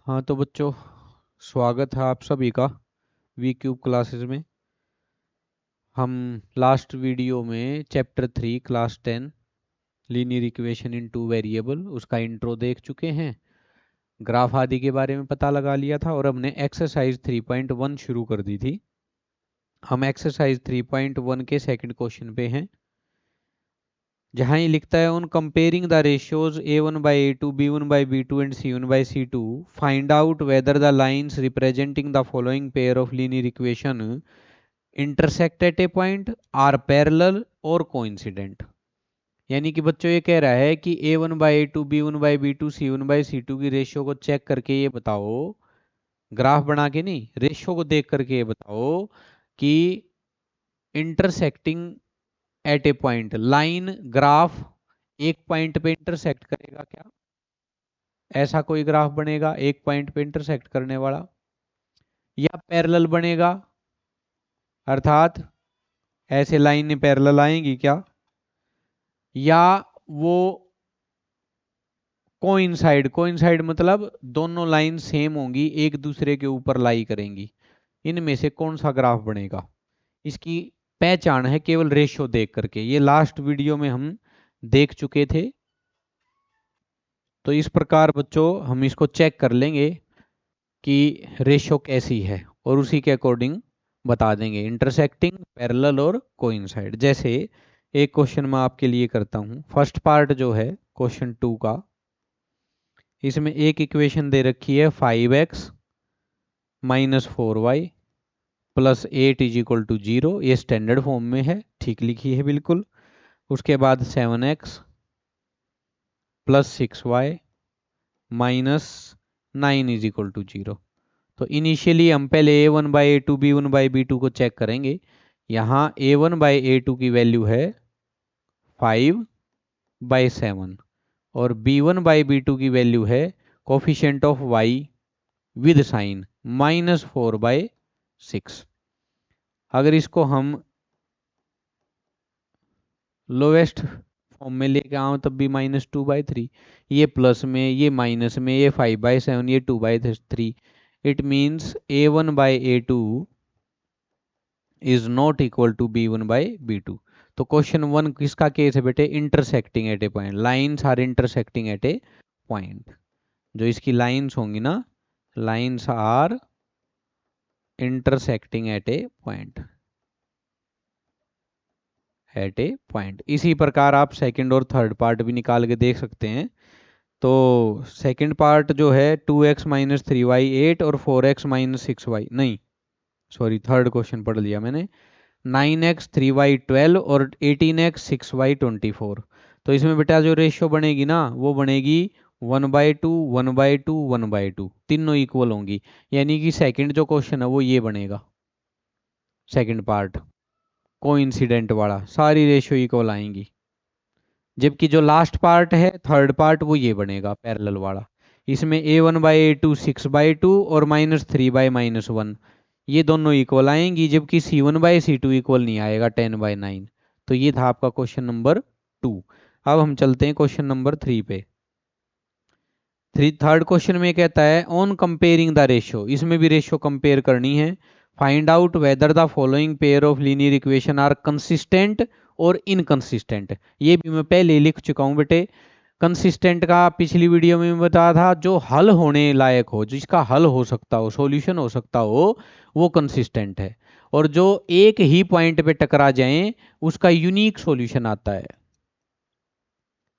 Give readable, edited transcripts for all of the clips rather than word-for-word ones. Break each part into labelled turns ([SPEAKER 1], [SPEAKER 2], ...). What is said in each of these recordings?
[SPEAKER 1] हाँ तो बच्चों, स्वागत है आप सभी का वी क्यूब क्लासेस में। हम लास्ट वीडियो में chapter 3 class 10 linear equation in two variable उसका इंट्रो देख चुके हैं। ग्राफ आदि के बारे में पता लगा लिया था और हमने एक्सरसाइज 3.1 शुरू कर दी थी। हम एक्सरसाइज 3.1 के सेकंड क्वेश्चन पे हैं, जहाँ ये लिखता है on comparing the ratios a1 by a2 b1 by b2 and c1 by c2 find out whether the lines representing the following pair of linear equation intersect at a point, are parallel or coincident। यानी कि बच्चों ये कह रहा है कि a1 by a2 b1 by b2 c1 by c2 की ratio को चेक करके ये बताओ, ग्राफ बना के नहीं, रेशियो को देख करके ये बताओ कि intersecting at a point, line graph एक पॉइंट पे इंटरसेक्ट करेगा क्या? ऐसा कोई ग्राफ बनेगा एक पॉइंट पे इंटरसेक्ट करने वाला, या पैरेलल बनेगा, अर्थात ऐसे लाइन पैरेलल आएंगी क्या, या वो कोइंसाइड, कोइंसाइड मतलब दोनों लाइन सेम होंगी, एक दूसरे के ऊपर लाई करेंगी, इनमें से कौन सा ग्राफ बनेगा? इसकी पहचान है केवल रेशियो देख करके। ये लास्ट वीडियो में हम देख चुके थे। तो इस प्रकार बच्चों हम इसको चेक कर लेंगे कि रेशियो कैसी है और उसी के अकॉर्डिंग बता देंगे इंटरसेक्टिंग, पैरेलल और कोइंसाइड। जैसे एक क्वेश्चन मैं आपके लिए करता हूं, फर्स्ट पार्ट जो है क्वेश्चन 2 का, इसमें एक इक्वेशन दे रखी है 5x minus 4y plus 8 is equal to 0। ये स्टैंडर्ड फॉर्म में है, ठीक लिखी है बिल्कुल। उसके बाद 7x plus 6y minus 9 is equal to 0। तो इनिशियली हम पहले a1 by A to b1 by b2 को चेक करेंगे। यहाँ a1 बाई a2 की वैल्यू है 5/7 और b1 बाई b2 की वैल्यू है coefficient of y with sign -4/6। अगर इसको हम लोवेस्ट फॉर्म में लेके आओ तब भी -2/3, ये प्लस में, ये माइनस में, ये 5/7, ये 2/3। It means a1 by a2 is not equal to b1 by b2। तो क्वेश्चन 1 किसका केस है बेटे? Intersecting at a point, lines are intersecting at a point. जो इसकी लाइंस होंगी ना, lines are intersecting at a point, at a point. इसी प्रकार आप सेकंड और थर्ड पार्ट भी निकाल के देख सकते हैं। तो सेकंड पार्ट जो है 2x माइनस 3y 8 और 4x माइनस 6y, नहीं सॉरी थर्ड क्वेश्चन पढ़ लिया मैंने, 9x 3y 12 और 18x 6y 24। तो इसमें बेटा जो रेशियो बनेगी ना वो बनेगी 1/2 1/2 1/2, तीनों इक्वल होंगी। यानी कि सेकंड जो क्वेश्चन है वो ये बनेगा, सेकंड पार्ट कोइंसिडेंट वाला, सारी रेशियो इक्वल आएंगी। जबकि जो लास्ट पार्ट है थर्ड पार्ट वो ये बनेगा पैरेलल वाला। इसमें a1 बाई a2 6/2 और -3/-1, ये दोनों इक्वल आएंगी, जबकि c1 बाई c2 इक्वल नहीं आएगा 10/9। तो ये था आपका क्वेश्चन नंबर 2। अब हम चलते हैं क्वेश्चन नंबर 3 पे। थर्ड क्वेश्चन में कहता है ऑन कंपेयरिंग द रेशियो, इसमें भी रेशियो कंपेयर करनी है। Find out whether the following pair of linear equation are consistent और इनकंसिस्टेंट। ये भी मैं पहले ही लिख चुका हूं बेटे। कंसिस्टेंट का पिछली वीडियो में बताया था, जो हल होने लायक हो, जिसका हल हो सकता हो, सॉल्यूशन हो सकता हो, वो कंसिस्टेंट है। और जो एक ही पॉइंट पे टकरा जाए उसका यूनिक सॉल्यूशन आता है।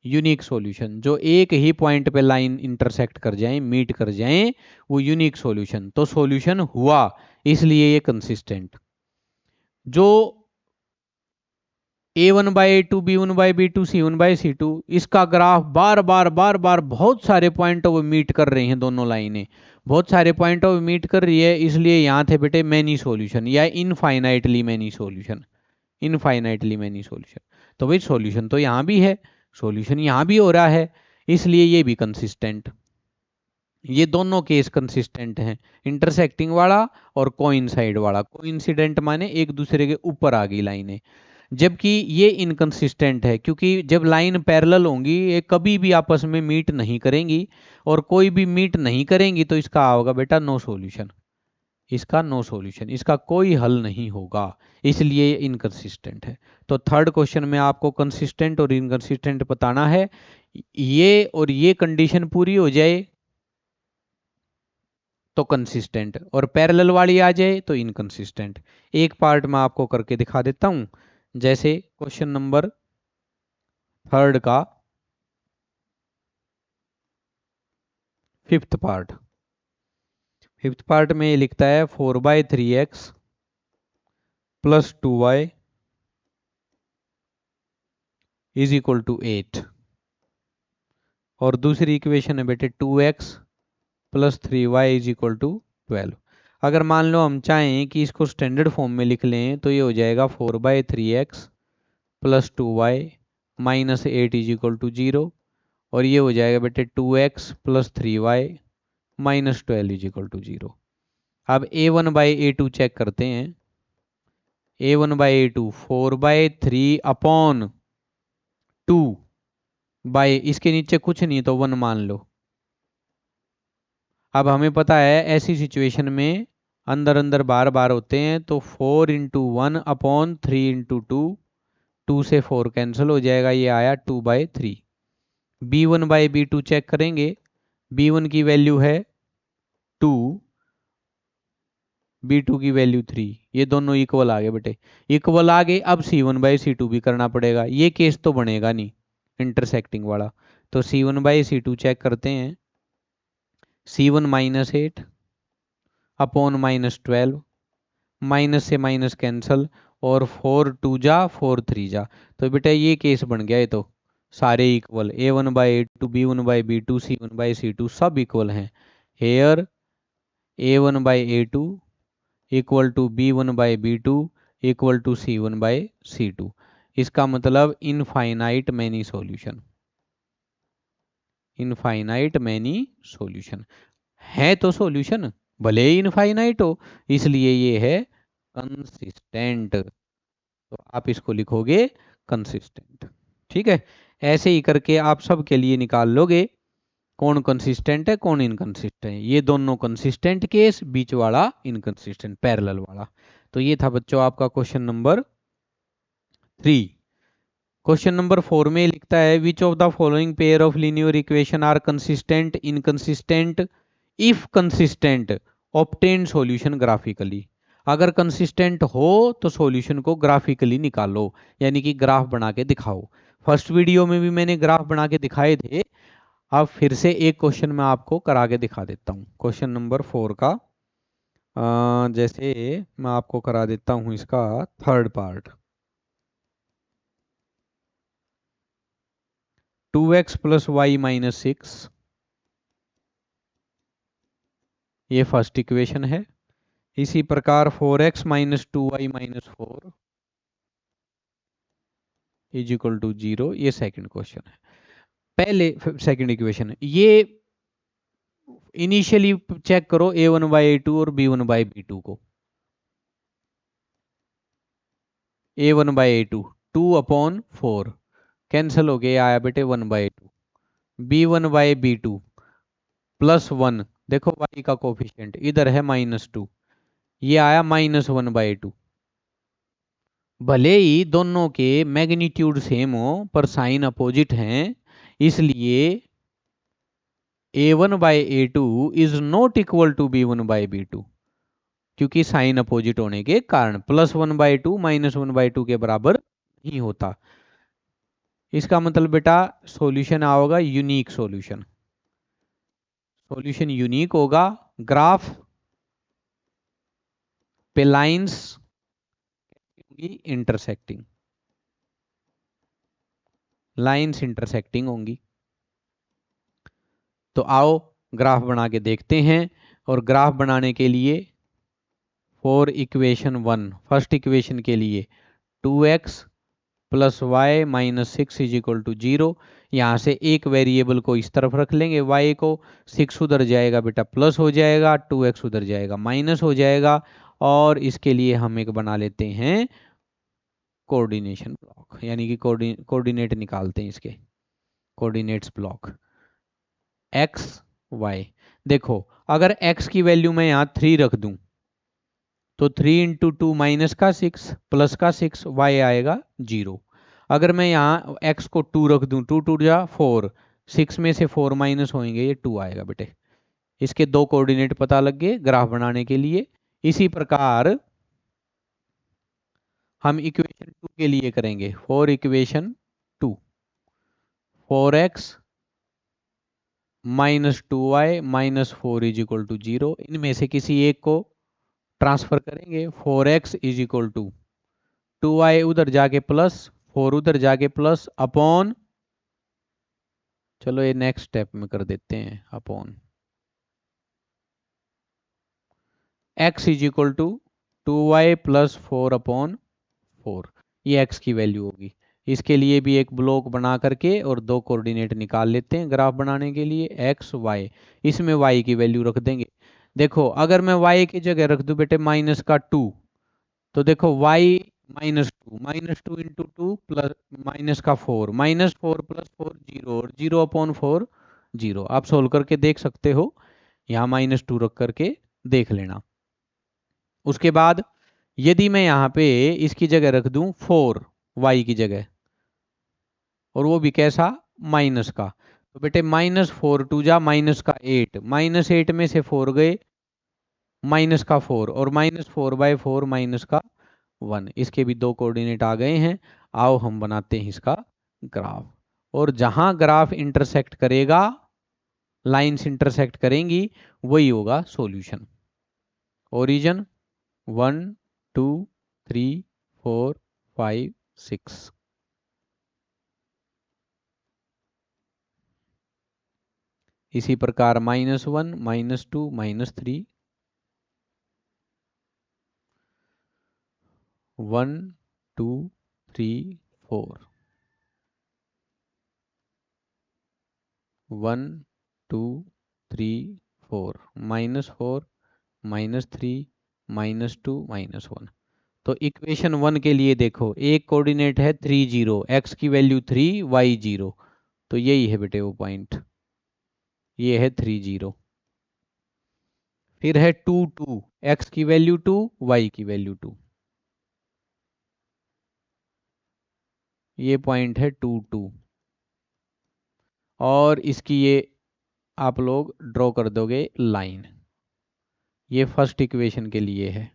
[SPEAKER 1] यूनिक सॉल्यूशन, जो एक ही पॉइंट पे लाइन इंटरसेक्ट कर जाए, मीट कर जाए, वो यूनिक सॉल्यूशन। तो सॉल्यूशन हुआ, इसलिए ये कंसिस्टेंट। जो a1 by a2 b1 by b2 c1 by c2, इसका ग्राफ बार बार बहुत सारे पॉइंटों पे मीट कर रहे हैं, दोनों लाइनें बहुत सारे पॉइंटों पे मीट कर रही है, इसलिए यहाँ थे बेटे मैनी सॉल्यूशन या infinitely many solution, infinitely many solution. तो भाई सॉल्यूशन तो यहाँ भी है, सॉल्यूशन यहाँ भी हो रहा है, इसलिए ये भी कंसिस्टेंट। ये दोनों केस कंसिस्टेंट हैं, इंटरसेक्टिंग वाला और कोइंसाइड वाला। कोइंसिडेंट माने एक दूसरे के ऊपर आ गई लाइनें। जबकि ये इनकंसिस्टेंट है, क्योंकि जब लाइन पैरेलल होंगी ये कभी भी आपस में मीट नहीं करेंगी, और कोई भी मीट नहीं करेंगी तो इसका होगा बेटा नो सॉल्यूशन, इसका नो सॉल्यूशन, इसका कोई हल नहीं होगा, इसलिए इनकंसिस्टेंट है। तो थर्ड क्वेश्चन में आपको कंसिस्टेंट और इनकंसिस्टेंट बताना है, ये और ये कंडीशन पूरी हो जाए तो कंसिस्टेंट, और पैरेलल वाली आ जाए तो इनकंसिस्टेंट। एक पार्ट में आपको करके दिखा देता हूं, जैसे क्वेश्चन नंबर थर्ड का फिफ्थ पार्ट। फिफ्थ पार्ट में ये लिखता है 4/3x plus 2y is equal to 8, और दूसरी इक्वेशन है बेटे 2x plus 3y is equal to 12। अगर मान लो हम चाहें कि इसको स्टैंडर्ड फॉर्म में लिख लें तो ये हो जाएगा 4/3x plus 2y minus 8 is equal to 0, और ये हो जाएगा बेटे 2x plus 3y minus 12 is equal to 0। अब a1/a2 चेक करते हैं। a1/a2 4/3/2 बाय, इसके नीचे कुछ नहीं तो 1 मान लो। अब हमें पता है ऐसी सिचुएशन में अंदर अंदर बार बार होते हैं, तो 4×1/3×2, 2 से 4 कैंसिल हो जाएगा, ये आया 2/3। b1/b2 चेक करेंगे, b1 की वैल्यू है 2, b2 की वैल्यू 3, ये दोनों इक्वल आ गए बेटे, इक्वल आ गए। अब c1/c2 भी करना पड़ेगा, ये केस तो बनेगा नहीं इंटरसेक्टिंग वाला, तो c1/c2 चेक करते हैं। c1 -8 अपॉन -12, माइनस से माइनस कैंसल, और 4 2 जा 4 3 जा, तो बेटा ये केस बन गया। ये तो सारे इक्वल, a1/a2 b1/b2 c1/c2 सब इक्वल हैं। Here a1/a2 equal to b1/b2 equal to c1/c2। इसका मतलब infinite many solution, infinite many solution है, तो सॉल्यूशन भले ही इनफाइनाइट हो, इसलिए ये है कंसिस्टेंट, तो आप इसको लिखोगे कंसिस्टेंट। ठीक है, ऐसे ही करके आप सब के लिए निकाल लोगे कौन कंसिस्टेंट है कौन इनकंसिस्टेंट है। ये दोनों कंसिस्टेंट केस, बीच वाला इनकंसिस्टेंट पैरेलल वाला। तो ये था बच्चों आपका क्वेश्चन नंबर 3। क्वेश्चन नंबर 4 में लिखता है which of the following pair of linear equation are consistent inconsistent, if consistent obtain solution graphically. अगर कंसिस्टेंट हो तो सॉल्यूशन को ग्राफिकली निकालो, यानी कि ग्राफ बना के दिखाओ। फर्स्ट वीडियो में भी मैंने ग्राफ बना के दिखाए थे, अब फिर से एक क्वेश्चन मैं आपको करा के दिखा देता हूँ। क्वेश्चन नंबर 4 का जैसे मैं आपको करा देता हूँ इसका third part. 2x plus y minus 6, ये फर्स्ट इक्वेशन है। इसी प्रकार 4x minus 2y minus 4 is equal to 0, ये सेकंड क्वेश्चन है। पहले सेकंड इक्वेशन है ये, इनिशियली चेक करो a1/a2 और b1/b2 को। a1/a2 2/4 कैंसिल हो गया, आया बेटे 1/2। b1/b2 +1, देखो y का कोफिशिएंट इधर है -2, ये आया -1/2। भले ही दोनों के मैग्नीट्यूड सेम हो पर साइन अपोजिट हैं, इसलिए a1/a2 is not equal to b1/b2, क्योंकि साइन अपोजिट होने के कारण +1/2 -1/2 के बराबर नहीं होता। इसका मतलब बेटा सॉल्यूशन आओगा यूनिक सॉल्यूशन, सॉल्यूशन यूनिक होगा। ग्राफ पे लाइंस इंटरसेक्टिंग, लाइंस इंटरसेक्टिंग होंगी। तो आओ ग्राफ बना के देखते हैं। और ग्राफ बनाने के लिए फॉर इक्वेशन 1, फर्स्ट इक्वेशन के लिए 2x plus y minus 6 is equal to 0, यहाँ से एक वेरिएबल को इस तरफ रख लेंगे y को, 6 उधर जाएगा बेटा प्लस हो जाएगा, 2x उधर जाएगा माइनस हो जाएगा, और इसके लिए हम एक बना लेते हैं कोऑर्डिनेशन ब्लॉक, यानी कि कोऑर्डिनेट निकालते हैं इसके, कोऑर्डिनेट्स ब्लॉक एक्स वाई। देखो अगर x की वैल्यू मैं यहाँ 3 रख दूं तो 3 इंटू टू माइनस का 6 प्लस का 6, y आएगा 0। अगर मैं यहाँ x को 2 रख दूं, 2 2 जा 4, 6 में से 4 माइनस होंगे, ये 2 आएगा बेटे। इसके दो कोऑर्डिनेट पता लग गए ग्राफ बनाने के लिए। इसी प्रकार हम इक्वेशन 2 के लिए करेंगे। For equation 2, 4x minus 2y minus 4 is equal to 0, इनमें से किसी एक को ट्रांसफर करेंगे। 4x is equal to 2y उधर जाके प्लस 4 उधर जाके प्लस अपॉन, चलो ये नेक्स्ट स्टेप में कर देते हैं, upon x is equal to 2y plus 4 upon 4, ये x की वैल्यू होगी। इसके लिए भी एक ब्लॉक बना करके और दो कोऑर्डिनेट निकाल लेते हैं ग्राफ बनाने के लिए, x y। इसमें y की वैल्यू रख देंगे। देखो अगर मैं y की जगह रख दूं बेटे माइनस का 2, तो देखो y minus two into two plus minus का 4, माइनस 4 प्लस 4 0, और 0 अपॉन 4 0। आप सोल्व करके देख सकते हो, यहाँ माइनस 2 रख करके देख लेना। उसके बाद यदि मैं यहाँ पे इसकी जगह रख दूं 4 y की जगह, और वो भी कैसा, माइनस का, तो बेटे माइनस 4 टू जा माइनस का 8, माइनस 8 में से 4 गए, माइनस का 4, और माइनस 4 बाय 4 माइनस का 1। इसके भी दो कोऑर्डिनेट आ गए हैं। आओ हम बनाते हैं इसका ग्राफ, और जहां ग्राफ इंटरसेक्ट करेगा, लाइंस इंटरसेक्ट करेंगी, वही होगा सॉल्यूशन। ओरिजिन 1 2 3 4 5 6। इसी प्रकार -1 -2 -3 1 2 3 4 1 2 3 4 -4 -3 -2 -1। तो इक्वेशन 1 के लिए देखो एक कोऑर्डिनेट है 3 0, x की वैल्यू 3 y 0, तो यही है बेटे वो पॉइंट, ये है 3 0। फिर है 2 2, x की वैल्यू 2 y की वैल्यू 2, ये पॉइंट है 2 2। और इसकी ये आप लोग ड्रॉ कर दोगे लाइन, ये फर्स्ट इक्वेशन के लिए है।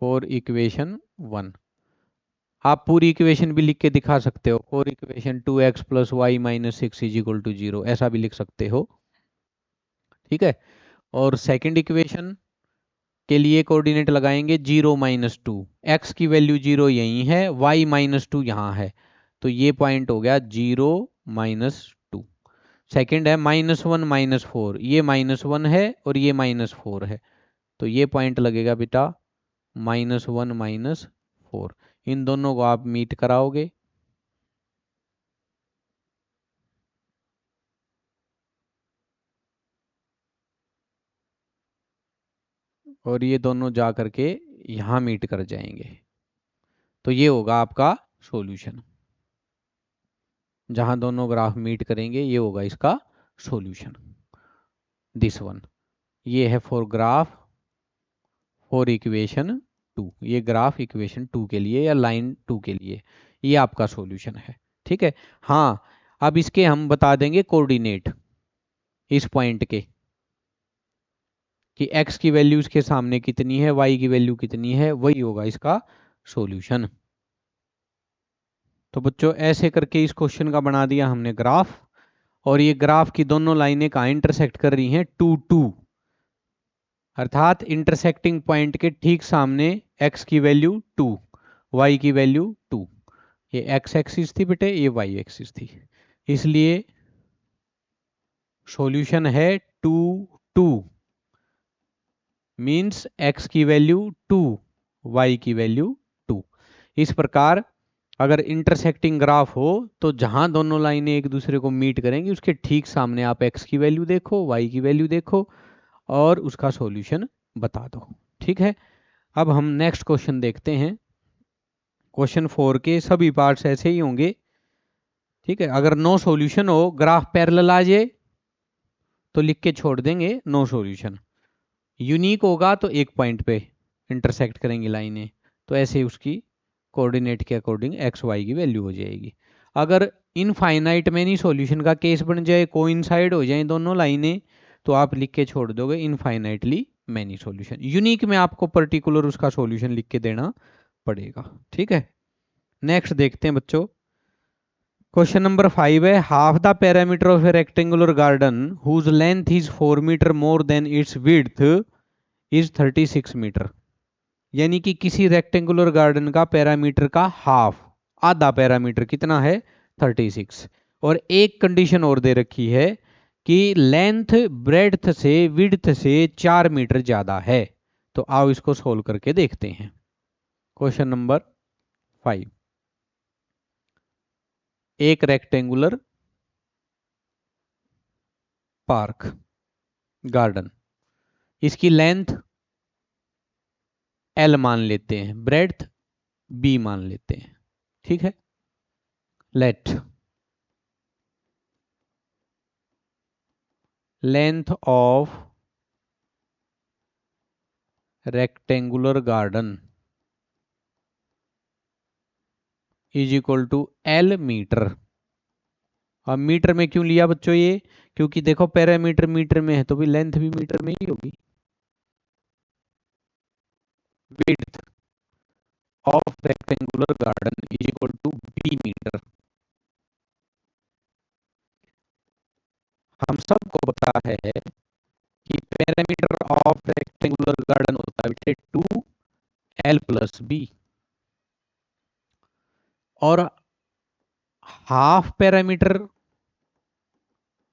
[SPEAKER 1] फॉर इक्वेशन 1 आप पूरी इक्वेशन भी लिख के दिखा सकते हो। For equation 2x plus y minus 6 is equal to 0, ऐसा भी लिख सकते हो, ठीक है। और सेकंड इक्वेशन के लिए कोऑर्डिनेट लगाएंगे 0 -2, x की वैल्यू 0 यही है, y -2 यहाँ है, तो ये पॉइंट हो गया 0 -2। सेकंड है -1 -4, ये -1 है और ये -4 है, तो ये पॉइंट लगेगा बेटा -1 -4। इन दोनों को आप मीट कराओगे, और ये दोनों जा करके यहाँ मीट कर जाएंगे, तो ये होगा आपका सॉल्यूशन। जहां दोनों ग्राफ मीट करेंगे ये होगा इसका सॉल्यूशन, दिस वन। ये है फॉर ग्राफ फॉर इक्वेशन 2, ये ग्राफ इक्वेशन 2 के लिए या लाइन 2 के लिए, ये आपका सॉल्यूशन है, ठीक है। हाँ अब इसके हम बता देंगे कोऑर्डिनेट इस पॉइंट के, कि x की वैल्यू इसके सामने कितनी है, y की वैल्यू कितनी है, वही होगा इसका सॉल्यूशन। तो बच्चों ऐसे करके इस क्वेश्चन का बना दिया हमने ग्राफ, और ये ग्राफ की दोनों लाइनें कहाँ इंटरसेक्ट कर रही हैं, 2 2, अर्थात इंटरसेक्टिंग पॉइंट के ठीक सामने x की वैल्यू 2, y की वैल्यू 2। ये x एक्सिस थी बेटे, ये y एक्सिस थी, इसलिए सॉल्यूशन है 2 2, मीन्स x की वैल्यू 2, y की वैल्यू 2। इस प्रकार अगर इंटरसेक्टिंग ग्राफ हो तो जहां दोनों लाइनें एक दूसरे को मीट करेंगी उसके ठीक सामने आप x की वैल्यू देखो, y की वैल्यू देखो, और उसका सॉल्यूशन बता दो, ठीक है। अब हम नेक्स्ट क्वेश्चन देखते हैं। क्वेश्चन 4 के सभी पार्ट्स ऐसे ही होंगे, ठीक है। अगर नो सॉल्यूशन हो, ग्राफ पैरेलल आ जाए तो लिख के छोड़ देंगे नो सॉल्यूशन। यूनिक होगा तो एक पॉइंट पे इंटरसेक्ट करेंगी लाइनें, तो ऐसे उसकी कोऑर्डिनेट के अकॉर्डिंग एक्स वाई की वैल्यू हो जाएगी। अगर इनफाइनाइट में नहीं सॉल्यूशन का केस बन जाए, कोइंसाइड हो जाए दोनों लाइनें, तो आप लिख के छोड़ दोगे इनफाइनाइटली मैनी सॉल्यूशन। यूनिक में आपको पर्टिकुलर उसका सॉल्यूशन लिख के देना पड़ेगा, ठीक है। नेक्स्ट देखते हैं बच्चों, क्वेश्चन नंबर 5 है, half the parameter of a rectangular garden whose length is 4 metre more than its width is 36 metre. यानी कि किसी रेक्टेंगुलर गार्डन का पैरामीटर का हाफ, आधा पैरामीटर कितना है 36, और एक कंडीशन और दे रखी है कि लेंथ ब्रेड्थ से विड्थ से 4 मीटर ज्यादा है। तो आओ इसको सोल्व करके देखते हैं। क्वेश्चन नंबर 5, एक रेक्टेंगुलर पार्क गार्डन, इसकी लेंथ L मान लेते हैं, ब्रेड्थ B मान लेते हैं, ठीक है। Let length of rectangular garden is equal to L metre. अब मीटर में क्यों लिया बच्चों ये, क्योंकि देखो पैरामीटर मीटर में है तो भी लेंथ भी मीटर में ही होगी। Width of rectangular garden is equal to B metre. हम सबको पता है कि पैरामीटर ऑफ रेक्टेंगुलर गार्डन होता है 2L प्लस B, और हाफ पैरामीटर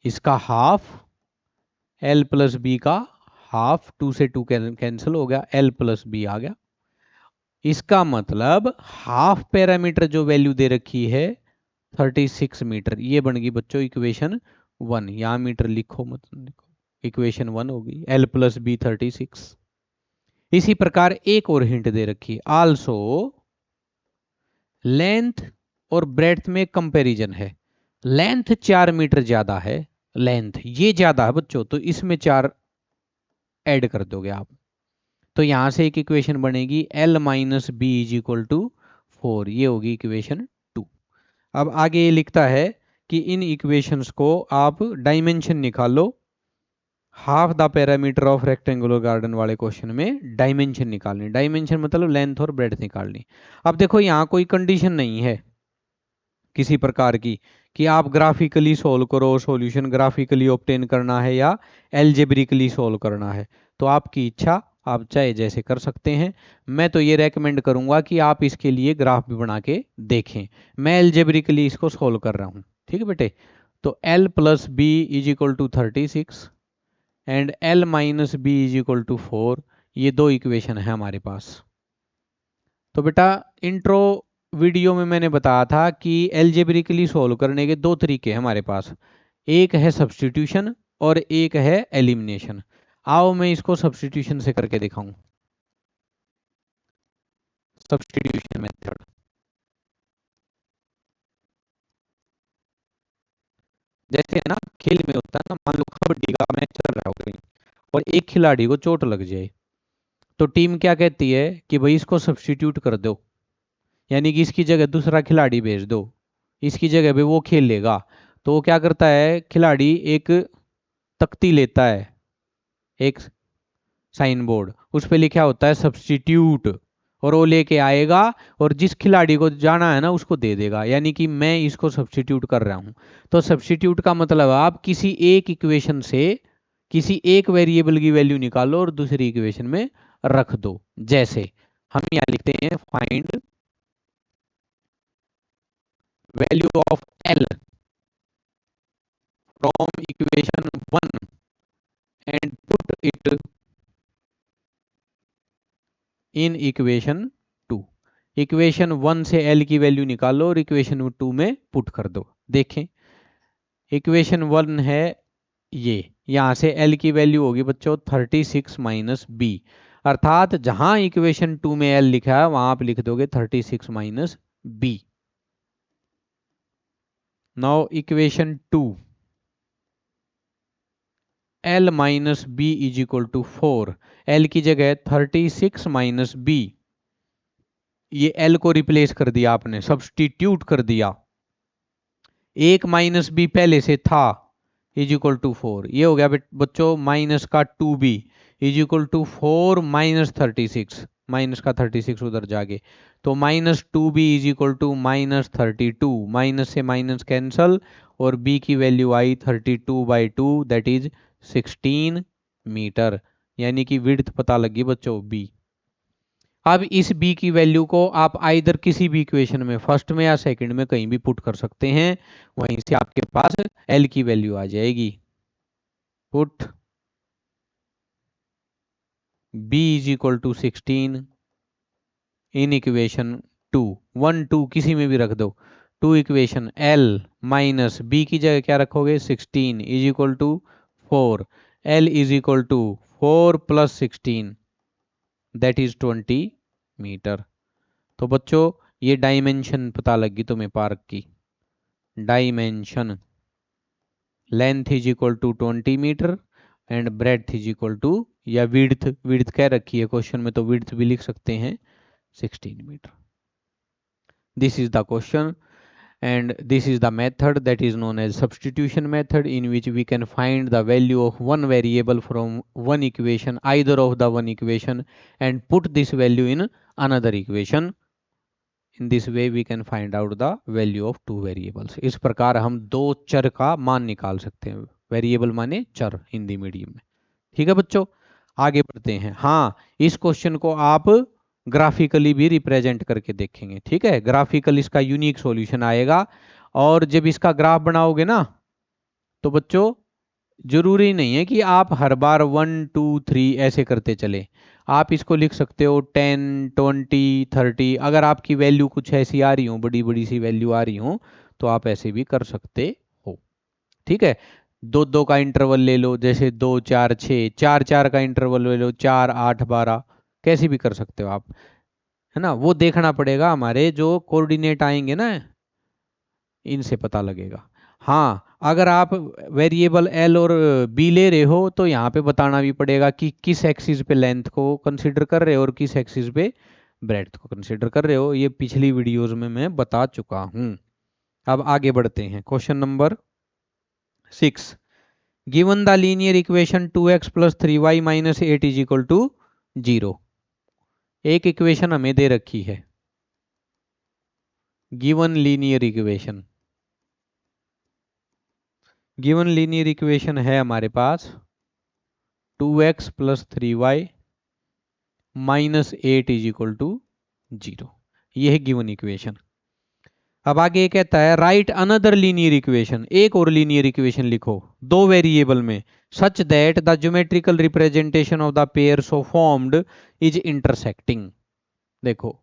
[SPEAKER 1] इसका हाफ, L प्लस बी का हाफ, 2 से 2 कैंसिल हो गया, L प्लस बी आ गया। इसका मतलब हाफ पैरामीटर जो वैल्यू दे रखी है 36 मीटर, ये बन गई बच्चों इक्वेशन 1। यहां मीटर लिखो मत लिखो, इक्वेशन 1 होगी L प्लस बी 36। इसी प्रकार एक और हिंट दे रखी है, आल्सो लेंथ और ब्रेड्थ में कंपैरिजन है। लेंथ 4 मीटर ज्यादा है, लेंथ ये ज्यादा है बच्चों, तो इसमें 4 ऐड कर दोगे आप, तो यहां से एक इक्वेशन बनेगी L minus b is equal to 4, ये होगी इक्वेशन 2। अब आगे ये लिखता है कि इन इक्वेशंस को आप डायमेंशन निकालो। Half the parameter of rectangular garden वाले क्वेश्चन में डायमेंशन निकालनी, डायमेंशन मतलब लेंथ और ब्रेड्थ निकालनी। अब देखो यहाँ कोई कंडीशन नहीं है किसी प्रकार की कि आप ग्राफिकली सोल्व करो, सॉल्यूशन ग्राफिकली ऑब्टेन करना है या एल्जेब्रिकली सोल्व करना है, तो आपकी इच्छा, आप चाहे जैसे कर सकते हैं। मैं तो ये रेकमेंड करूंगा कि आप इसके लिए ग्राफ भी बना के देखें। मैं एल्जेब्रिकली इसको सोल्व कर रहा हूं, ठीक है बेटे। तो L plus b is equal to 36 and L minus b is equal to 4, ये दो इक्वेशन है हमारे पास। तो बेटा इंट्रो वीडियो में मैंने बताया था कि एल्जेब्रिकली सोल्व करने के दो तरीके हैं हमारे पास, एक है सब्स्टिट्यूशन और एक है एलिमिनेशन। आओ मैं इसको सब्स्टिट्यूशन से करके दिखाऊं। सब्स्टिट्यूशन मेथड, जैसे है ना खेल में होता है ना, मान लो कबड्डी का मैच चल रहा हो कहीं और एक खिलाड़ी को चोट लग जाए, तो टीम क्या कहती है कि भाई इसको सब्स्टिट्यूट कर दो, यानी कि इसकी जगह दूसरा खिलाड़ी भेज दो, इसकी जगह पे वो खेल लेगा। तो वो क्या करता है, खिलाड़ी एक तख्ती लेता है, एक साइन बोर्ड, उस पर लिखा होता है सब्स्टिट्यूट, और वो लेके आएगा और जिस खिलाड़ी को जाना है ना उसको दे देगा, यानी कि मैं इसको सब्स्टिट्यूट कर रहा हूं। तो सब्स्टिट्यूट का मतलब आप किसी एक इक्वेशन से किसी एक वेरिएबल की वैल्यू निकालो और दूसरी इक्वेशन में रख दो। जैसे हम यहाँ लिखते हैं find value of L from equation 1 and put it in equation 2। Equation 1 से L की वैल्यू निकालो और इक्वेशन 2 में पुट कर दो। देखें इक्वेशन 1 है ये, यहां से L की वैल्यू होगी बच्चों 36 माइनस बी। अर्थात जहां इक्वेशन 2 में एल लिखा है वहां आप लिख दोगे 36 minus b. Now equation 2, L minus b is equal to 4। L की जगह 36 माइनस बी, ये एल को रिप्लेस कर दिया आपने, सब्स्टिट्यूट कर दिया। एक माइनस बी पहले से था, इज इक्वल टू 4। ये हो गया बच्चों माइनस का 2b is equal to 4 minus 36, minus का 36 उधर जाके, तो minus 2b is equal to minus 32। Minus से माइनस कैंसल और b की वैल्यू आई 32/2, दैट इज 16 मीटर, यानी कि विड्थ पता लगी बच्चों b। अब इस b की वैल्यू को आप आइदर किसी भी इक्वेशन में, फर्स्ट में या सेकंड में, कहीं भी पुट कर सकते हैं, वहीं से आपके पास l की वैल्यू आ जाएगी। Put b is equal to 16 in equation 2, 1 2 किसी में भी रख दो, 2 इक्वेशन l माइनस b की जगह क्या रखोगे 16 is equal to 4, l is equal to 4 plus 16 that is 20 metre. तो बच्चों ये डायमेंशन पता लगी तुम्हें पार्क की। Dimension, length is equal to 20 metre and breadth is equal to, या विड्थ, विड्थ क्या रखी है क्वेश्चन में तो विड्थ भी लिख सकते हैं 16 metre. This is the question and this is the method that is known as substitution method, in which we can find the value of one variable from one equation, either of the one equation, and put this value in another equation. In this way we can find out the value of two variables. इस प्रकार हम दो चर का मान निकाल सकते हैं। वेरिएबल माने चर हिंदी मीडियम में। ठीक है बच्चों, आगे बढ़ते हैं। हाँ, इस क्वेश्चन को आप ग्राफिकली भी रिप्रेजेंट करके देखेंगे। ठीक है, ग्राफिकल इसका यूनिक सॉल्यूशन आएगा। और जब इसका ग्राफ बनाओगे ना, तो बच्चों जरूरी नहीं है कि आप हर बार 1 2 3 ऐसे करते चले। आप इसको लिख सकते हो 10 20 30। अगर आपकी वैल्यू कुछ ऐसी आ रही हो, बड़ी बड़ी सी वैल्यू आ रही हो, तो आप ऐसे भी कर सकते हो। ठीक है, 2 2 का इंटरवल ले लो, जैसे 2 4 6, 4 4 का इंटरवल ले लो, 4 8 12, कैसे भी कर सकते हो आप, है ना। वो देखना पड़ेगा, हमारे जो कोऑर्डिनेट आएंगे ना, इनसे पता लगेगा। हाँ, अगर आप वेरिएबल एल और बी ले रहे हो, तो यहाँ पे बताना भी पड़ेगा कि किस एक्सिस पे लेंथ को कंसीडर कर रहे हो और किस एक्सिस पे ब्रेड्थ को कंसीडर कर रहे हो। ये पिछली वीडियोस में मैं बता चुका हूँ। अब आगे बढ़ते हैं। Question number 6, given the linear equation 2x plus 3y minus 8 is equal to 0। एक इक्वेशन हमें दे रखी है, given linear equation. Given linear equation है हमारे पास 2x plus 3y minus 8 is equal to 0। यह है गिवन इक्वेशन। अब आगे ये कहता है राइट अनदर लीनियर इक्वेशन, एक और लीनियर इक्वेशन लिखो दो वेरिएबल में, such that the geometrical representation of the pair so formed is intersecting. देखो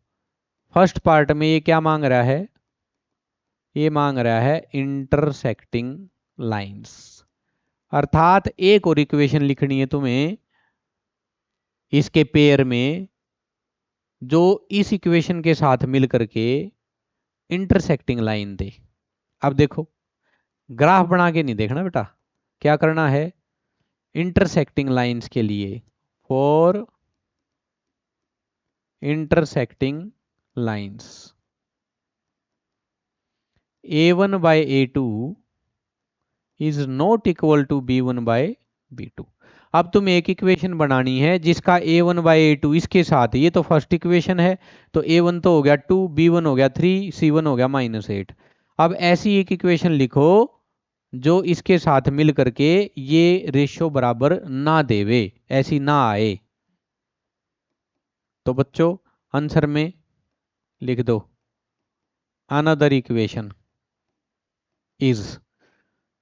[SPEAKER 1] फर्स्ट पार्ट में ये क्या मांग रहा है, ये मांग रहा है इंटरसेक्टिंग लाइंस। अर्थात एक और इक्वेशन लिखनी है तुम्हें इसके पेयर में, जो इस इक्वेशन के साथ मिल करके इंटरसेक्टिंग लाइन दे। अब देखो ग्राफ बना के नहीं देखना बेटा, क्या करना है, इंटरसेक्टिंग लाइंस के लिए, for intersecting lines a1 by a2 is not equal to b1 by b2। अब तुम्हें एक इक्वेशन बनानी है जिसका a1 by a2 इसके साथ, ये तो फर्स्ट इक्वेशन है, तो a1 तो हो गया 2, b1 हो गया 3, c1 हो गया -8। अब ऐसी एक इक्वेशन लिखो जो इसके साथ मिल करके ये रेशियो बराबर ना देवे, ऐसी ना आए। तो बच्चों आंसर में लिख दो अनदर इक्वेशन इज,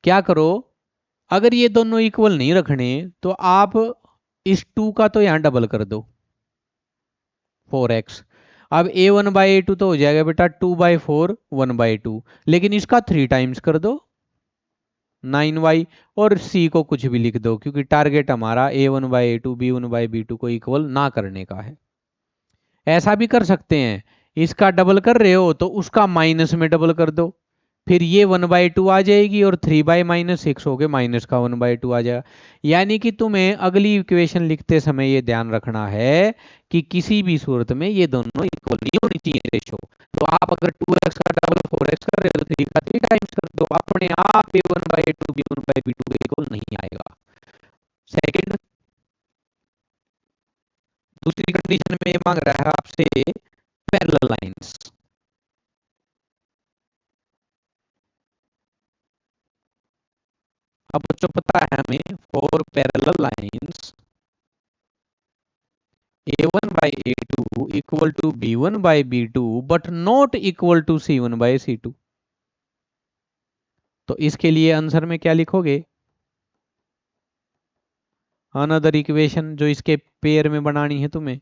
[SPEAKER 1] क्या करो, अगर ये दोनों इक्वल नहीं रखने तो आप इस 2 का तो यहां डबल कर दो 4x। अब a1 by a2 तो हो जाएगा बेटा 2/4 1/2, लेकिन इसका 3 टाइम्स कर दो, 9y, और c को कुछ भी लिख दो क्योंकि टारगेट हमारा a1/a2 b1/b2 को इक्वल ना करने का है। ऐसा भी कर सकते हैं, इसका डबल कर रहे हो तो उसका माइनस में डबल कर दो, फिर ये 1/2 आ जाएगी और 3/-6 हो गए, माइनस का 1/2 आ जाएगा। यानी कि तुम्हें अगली इक्वेशन लिखते समय ये ध्यान रखना है कि किसी भी सूरत में ये दोनों इक्वल नहीं होनी चाहिए रेशो। तो आप अगर 2x का डबल 4x कर रहे हो तो 3 का 3 टाइम्स कर दो, अपने आप a1/2 b1/b2 के इक्वल नहीं आएगा। सेकंड, दूसरी कंडीशन में ये मांग रहा है आपसे पैरेलल लाइंस। अब बच्चों पता है हमें for parallel lines a1/a2 equal to b1/b2 but not equal to c1/c2। तो इसके लिए आंसर में क्या लिखोगे? अनदर इक्वेशन जो इसके पेयर में बनानी है तुम्हें।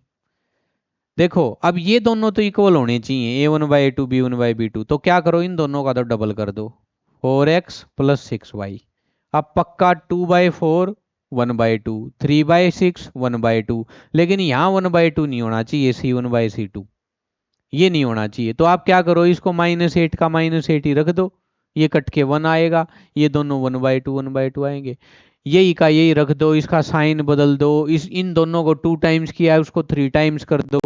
[SPEAKER 1] देखो अब ये दोनों तो इक्वल होने चाहिए a1/a2 b1/b2, तो क्या करो इन दोनों का तो डबल कर दो 4x + 6y। अब पक्का 2/4 1/2, 3/6 1/2, लेकिन यहाँ 1/2 नहीं होना चाहिए, c1/c2 ये नहीं होना चाहिए। तो आप क्या करो, इसको -8 का -8 ही रख दो, ये कट के 1 आएगा, ये दोनों 1/2 आएंगे। यही का यही रख दो, इसका साइन बदल दो, इस इन दोनों को 2 टाइम्स किया है उसको 3 टाइम्स कर दो,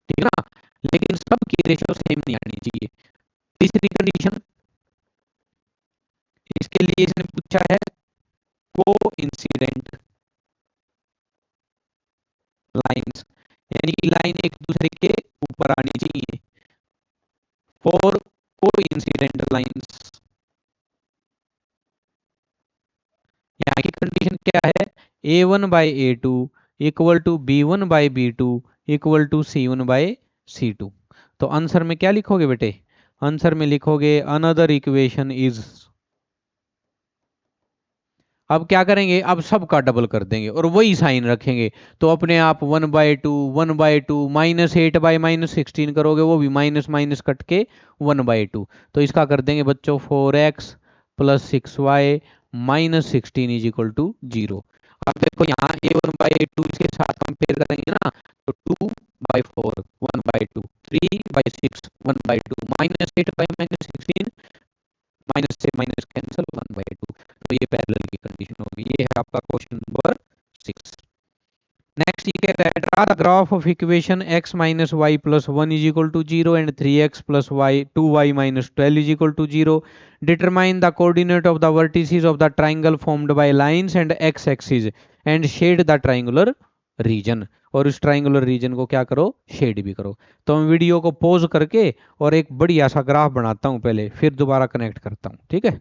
[SPEAKER 1] ठीक है ना। लेकिन सबकी रेशियो सेम नहीं आनी चाहिए। तीसरी कंडीशन, इसके लिए इसने पूछा है को इंसिडेंट लाइंस, यानी कि लाइन एक दूसरे के ऊपर आनी चाहिए। फॉर को इंसिडेंट लाइंस, यहाँ की कंडीशन क्या है, a1/a2 equal to b1/b2 equal to c1/c2। तो आंसर में क्या लिखोगे बेटे? आंसर में लिखोगे अनदर इक्वेशन इज। अब क्या करेंगे, अब सबका डबल कर देंगे और वही साइन रखेंगे, तो अपने आप 1/2 1/2 -8/-16 करोगे, वो भी माइनस माइनस कट के 1/2। तो इसका कर देंगे बच्चों 4x + 6y -16 is equal to 0। अब देखो यहाँ a1/2 इसके साथ कंपेयर करेंगे ना, तो 2/4 1/2, 3/6 1/2, -8/-16 माइनस से माइनस कैंसिल 1/2। तो ये पैरेलल की कंडीशन होगी। ये है आपका क्वेश्चन नंबर 6। नेक्स्ट ये कहता है draw the graph of equation x - y + 1 is equal to 0 and 3x + y 2y - 12 is equal to 0। Determine the coordinate of the vertices of the triangle formed by lines and x axis and shade the triangular region. और उस triangular reason को क्या करो, shade भी करो। तो मैं video को पॉज करके और एक बढ़िया सा ग्राफ बनाता हूं पहले, फिर दोबारा कनेक्ट करता हूं, ठीक है।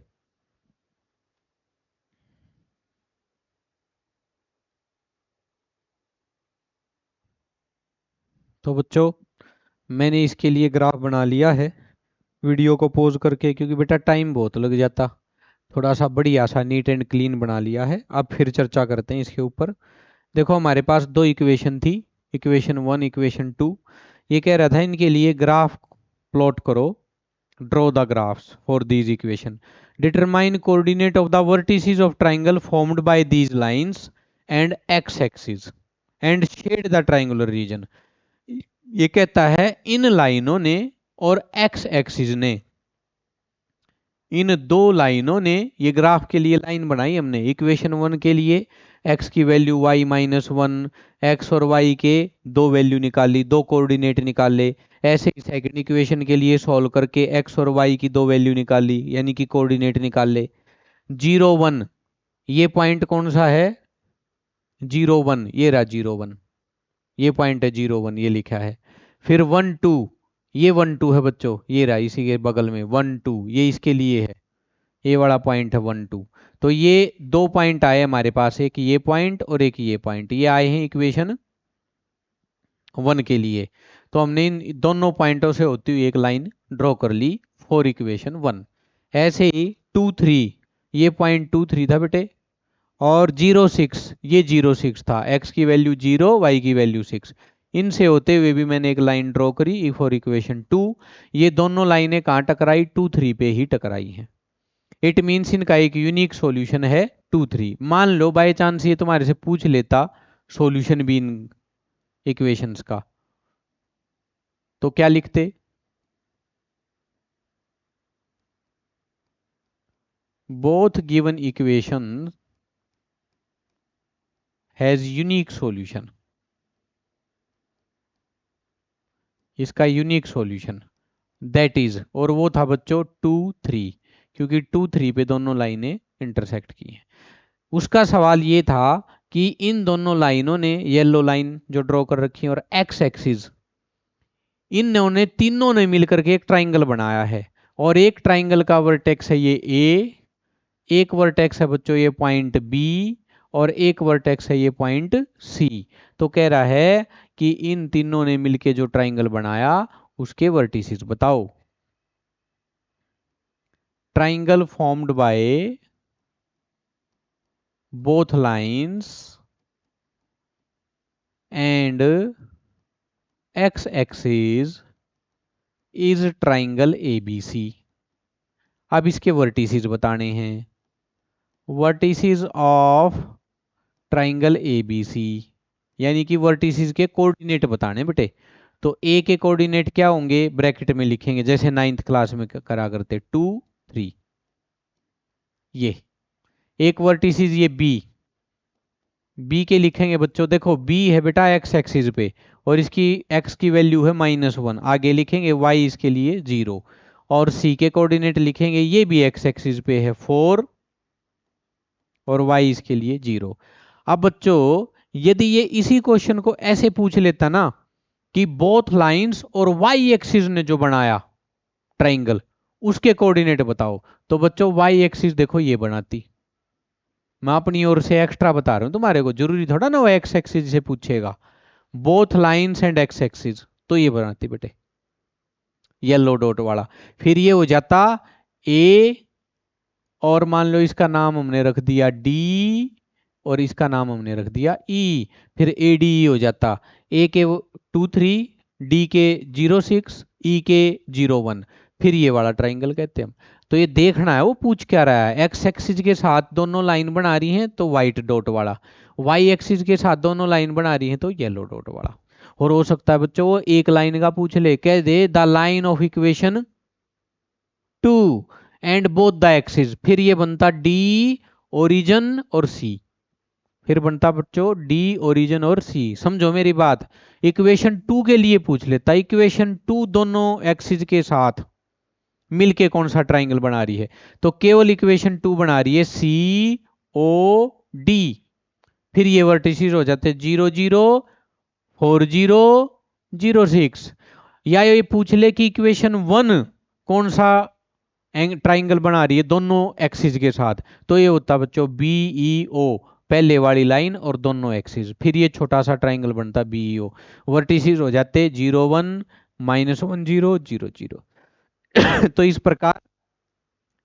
[SPEAKER 1] तो बच्चों मैंने इसके लिए ग्राफ बना लिया है वीडियो को पॉज करके, क्योंकि बेटा टाइम बहुत लग जाता। थोड़ा सा बढ़िया सा नीट एंड क्लीन बना लिया है। अब फिर चर्चा करते हैं इसके ऊपर। देखो हमारे पास दो इक्वेशन थी, इक्वेशन 1 इक्वेशन 2। ये कह रहा था इनके लिए ग्राफ प्लॉट करो, draw the graphs for these equation, determine coordinate of the vertices of triangle formed by these lines and x axis and shade the triangular region. ये कहता है इन लाइनों ने और एक्स एक्सिस ने, इन दो लाइनों ने ये ग्राफ के लिए लाइन बनाई हमने। इक्वेशन 1 के लिए x की वैल्यू y -1, x और y के दो वैल्यू निकाली, दो कोऑर्डिनेट निकाले। ऐसे ही सेकंड इक्वेशन के लिए सॉल्व करके x और y की दो वैल्यू निकाली, यानी कि कोऑर्डिनेट निकाले। 0 1 ये पॉइंट कौन सा है, 0 1 ये रहा 0 1, ये पॉइंट है 0 1 ये लिखा है। फिर 1 2 ये 1 2 है बच्चों, ये रहा इसी के बगल में 1 2 ये इसके लिए है, ये वाला पॉइंट है 1 2। तो ये दो पॉइंट आए हमारे पास, एक ये पॉइंट और एक ये पॉइंट, ये आए हैं इक्वेशन 1 के लिए। तो हमने इन दोनों पॉइंटों से होती हुई एक लाइन ड्रॉ कर ली फॉर इक्वेशन 1। ऐसे ही 2 3 ये पॉइंट 2 3 था बेटे, और 0 6 ये 0 6 था, x की वैल्यू 0 y की वैल्यू 6। इनसे होते हुए भी मैंने एक लाइन ड्रॉ करी फॉर इक्वेशन 2। ये दोनों लाइनें कहाँ टकराई, 2 3 पे ही टकराई हैं। इट मीन्स इनका एक यूनिक सॉल्यूशन है 2 3। मान लो बाय चांस ये तुम्हारे से पूछ लेता सॉल्यूशन भी इन इक्वेशंस का, तो क्या लिखते? Both given equation has unique solution. इसका यूनिक सॉल्यूशन दैट इज, और वो था बच्चों 2 3, क्योंकि 2 3 पे दोनों लाइनें इंटरसेक्ट की हैं। उसका सवाल ये था कि इन दोनों लाइनों ने, येलो लाइन जो ड्रॉ कर रखी है और एक्स एक्सिस, इन्होंने तीनों ने मिलकर के एक ट्राइंगल बनाया है। और एक ट्राइंगल का वर्टेक्स है ये ए, एक वर्टेक्स है बच्चों ये पॉइंट बी, और एक वर्टेक्स है ये पॉइंट सी। तो कह रहा है कि इन तीनों ने मिलके जो ट्राइंगल बनाया उसके वर्टिसेस बताओ। Triangle formed by both lines and x axis is triangle ABC. अब इसके वर्टिसेस बताने हैं। वर्टिसेस ऑफ ट्राइंगल एबीसी, यानी कि वर्टिसेस के कोऑर्डिनेट बताने बेटे। तो ए के कोऑर्डिनेट क्या होंगे, ब्रैकेट में लिखेंगे जैसे 9th क्लास में करा करते 2 3। ये एक वर्टिसेस ये बी, बी के लिखेंगे बच्चों, देखो बी है बेटा एक्स एक्सिस पे और इसकी एक्स की वैल्यू है -1, आगे लिखेंगे वाई इसके लिए 0। और सी के कोऑर्डिनेट लिखेंगे, ये भी एक्स एक्सिस पे है 4 और वाई इसके लिए 0। अब बच्चों यदि ये इसी क्वेश्चन को ऐसे पूछ लेता ना कि बोथ लाइंस और वाई एक्सिस ने जो बनाया ट्राइंगल उसके कोऑर्डिनेट बताओ, तो बच्चों वाई एक्सिस देखो ये बनाती। मैं अपनी ओर से एक्स्ट्रा बता रहा हूं तुम्हारे को, जरूरी थोड़ा ना वो एक्स एक्सिस से पूछेगा। Both lines and x axis, तो ये बनाती बेटे येलो डॉट वाला। फिर ये हो जाता ए, और मान लो इसका नाम हमने रख दिया डी, और इसका नाम हमने रख दिया ई। फिर ए डी ई हो जाता, ए के 2 3, डी के 0 6, ई के 0 1। फिर ये वाला ट्राइंगल कहते हैं हम। तो ये देखना है वो पूछ क्या रहा है। एक्स एक्सिस के साथ दोनों लाइन बना रही हैं तो व्हाइट डॉट वाला, वाई एक्सिस के साथ दोनों लाइन बना रही हैं तो येलो डॉट वाला। और हो सकता है बच्चों वो एक लाइन का पूछ ले, कह दे the line of equation 2 and both the axis, फिर ये बनता डी ओरिजन और सी। फिर बनता बच्चों डी ओरिजन और सी, समझो मेरी बात। इक्वेशन 2 के लिए पूछ लेता, इक्वेशन 2 दोनों एक्सिस के साथ मिलके कौन सा ट्राइंगल बना रही है, तो केवल इक्वेशन 2 बना रही है सी ओ डी। फिर ये वर्टिसेस हो जाते 0 0 4 0 0 6। या ये पूछ ले कि इक्वेशन 1 कौन सा ट्राइंगल बना रही है दोनों एक्सिस के साथ, तो ये होता बच्चों बी ई ओ, पहले वाली लाइन और दोनों एक्सिस। फिर ये छोटा सा ट्राइंगल बनता बी ई ओ। वर्टिसेस हो जाते 0 1 -1 0 0 0। तो इस प्रकार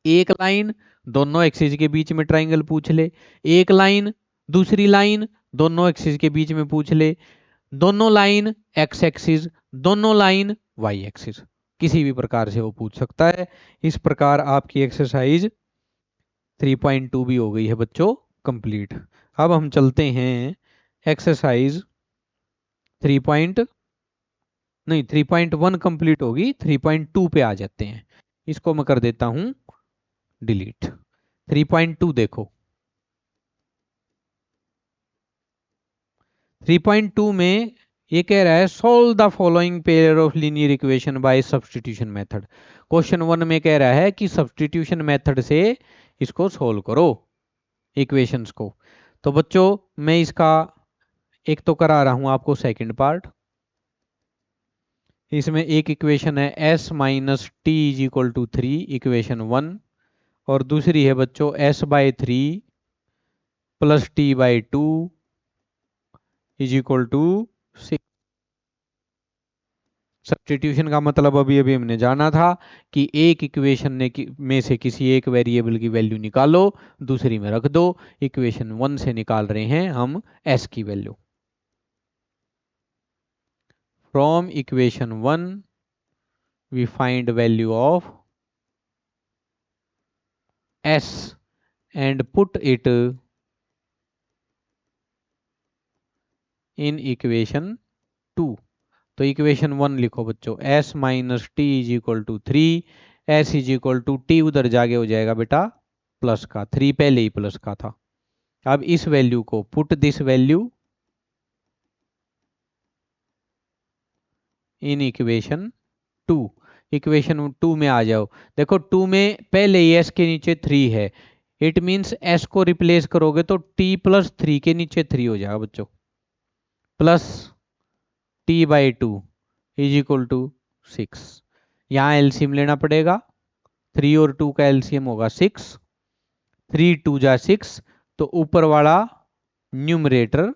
[SPEAKER 1] एक लाइन दोनों एक्सिस के बीच में ट्राइंगल पूछ ले, एक लाइन दूसरी लाइन दोनों एक्सिस के बीच में पूछ ले, दोनों लाइन एक्स एक्सिस, दोनों लाइन वाई एक्सिस, किसी भी प्रकार से वो पूछ सकता है। इस प्रकार आपकी एक्सरसाइज 3.2 भी हो गई है बच्चों कंप्लीट। अब हम चलते हैं एक्सरसाइज 3 नहीं 3.1 कंप्लीट होगी, 3.2 पे आ जाते हैं। इसको मैं कर देता हूं डिलीट। 3.2 देखो, 3.2 में ये कह रहा है solve the following pair of linear equation by substitution method. Question 1 में कह रहा है कि सब्स्टिट्यूशन मेथड से इसको सोल्व करो इक्वेशंस को। तो बच्चों मैं इसका एक तो करा रहा हूं आपको सेकंड पार्ट। इसमें एक इक्वेशन है s minus t is equal to 3, equation 1। और दूसरी है बच्चों s/3 plus t/2 is equal to 6। Substitution का मतलब अभी अभी हमने जाना था कि एक इक्वेशन में से किसी एक वेरिएबल की वैल्यू निकालो, दूसरी में रख दो। इक्वेशन 1 से निकाल रहे हैं हम s की value. From equation 1 we find value of s and put it in equation 2। तो इक्वेशन 1 लिखो बच्चों, s minus t is equal to 3, s is equal to t उधर जाके हो जाएगा बेटा प्लस का, 3 पहले ही प्लस का था। अब इस वैल्यू को put this value in equation 2। Equation 2 में आ जाओ। देखो 2 में पहले ही s के नीचे 3 है, इट मीन्स s को रिप्लेस करोगे तो t प्लस 3 के नीचे 3 हो जाएगा बच्चों, plus t by 2 is equal to 6। यहाँ एलसीएम लेना पड़ेगा, 3 और 2 का एलसीएम होगा 6, 3 2 जा 6, तो ऊपर वाला न्यूमरेटर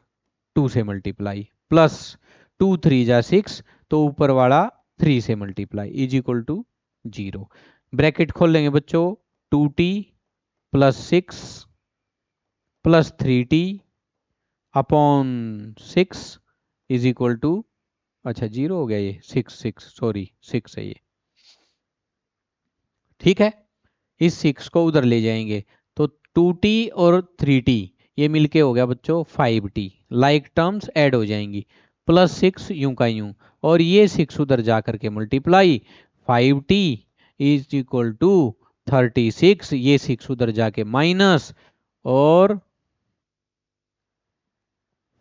[SPEAKER 1] 2 से मल्टीप्लाई, प्लस 2 3 जा 6, तो ऊपर वाला 3 से multiply is equal to 0। Bracket खोल लेंगे बच्चों, 2t plus 6 plus 3t upon 6 is equal to, अच्छा 0 हो गया ये, 6 सॉरी 6 है ये, ठीक है। इस 6 को उधर ले जाएंगे तो 2t और 3t ये मिलके हो गया बच्चों 5t, लाइक टर्म्स ऐड हो जाएंगी, प्लस 6 यूं का यूं, और ये 6 उधर जा करके multiply, 5t is equal to 36, ये 6 उधर जाके माइनस, और